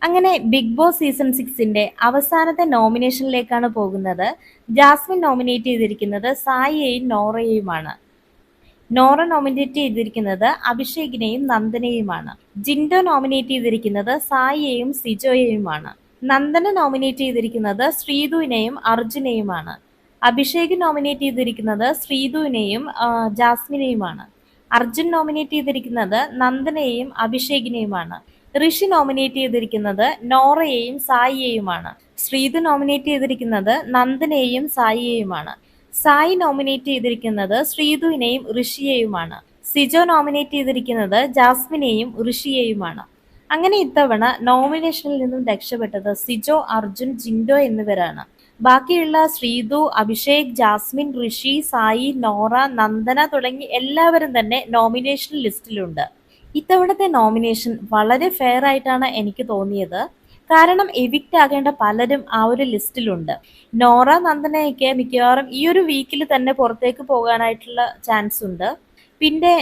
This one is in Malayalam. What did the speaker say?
അങ്ങനെ ബിഗ് ബോസ് സീസൺ 6ന്റെ അവസാനത്തെ നോമിനേഷനിലേക്കാണ് പോകുന്നത്. ജാസ്മിൻ നോമിനേറ്റ് ചെയ്തിരിക്കുന്നത് സായിയെയും നോറയെയുമാണ്. നോറ നോമിനേറ്റ് ചെയ്തിരിക്കുന്നത് അഭിഷേകിനെയും നന്ദനയുമാണ്. ജിൻഡോ നോമിനേറ്റ് ചെയ്തിരിക്കുന്നത് സായിയെയും സിജോയെയുമാണ്. നന്ദന നോമിനേറ്റ് ചെയ്തിരിക്കുന്നത് ശ്രീതുവിനെയും അർജുനെയുമാണ്. അഭിഷേക് നോമിനേറ്റ് ചെയ്തിരിക്കുന്നത് ശ്രീതുവിനെയും ജാസ്മിനെയുമാണ്. അർജുൻ നോമിനേറ്റ് ചെയ്തിരിക്കുന്നത് നന്ദനയെയും അഭിഷേകിനെയുമാണ്. ഋഷി നോമിനേറ്റ് ചെയ്തിരിക്കുന്നത് നോറയെയും സായിയെയുമാണ്. ശ്രീതു നോമിനേറ്റ് ചെയ്തിരിക്കുന്നത് നന്ദനയെയും സായിയെയുമാണ്. സായി നോമിനേറ്റ് ചെയ്തിരിക്കുന്നത് ശ്രീതുവിനെയും ഋഷിയെയുമാണ്. സിജോ നോമിനേറ്റ് ചെയ്തിരിക്കുന്നത് ജാസ്മിനെയും ഋഷിയെയുമാണ്. അങ്ങനെ ഇത്തവണ നോമിനേഷനിൽ നിന്നും രക്ഷപ്പെട്ടത് സിജോ, അർജുൻ, ജിൻഡോ എന്നിവരാണ്. ബാക്കിയുള്ള ശ്രീതു, അഭിഷേക്, ജാസ്മിൻ, ഋഷി, സായി, നോറ, നന്ദന തുടങ്ങി എല്ലാവരും തന്നെ നോമിനേഷൻ ലിസ്റ്റിലുണ്ട്. ഇത്തവണത്തെ നോമിനേഷൻ വളരെ ഫെയർ ആയിട്ടാണ് എനിക്ക് തോന്നിയത്. കാരണം എവിക്റ്റ് ആകേണ്ട പലരും ആ ഒരു ലിസ്റ്റിലുണ്ട്. നോറ, നന്ദനയൊക്കെ മിക്കവാറും ഈ ഒരു വീക്കിൽ തന്നെ പുറത്തേക്ക് പോകാനായിട്ടുള്ള ചാൻസ് ഉണ്ട്. പിന്നെ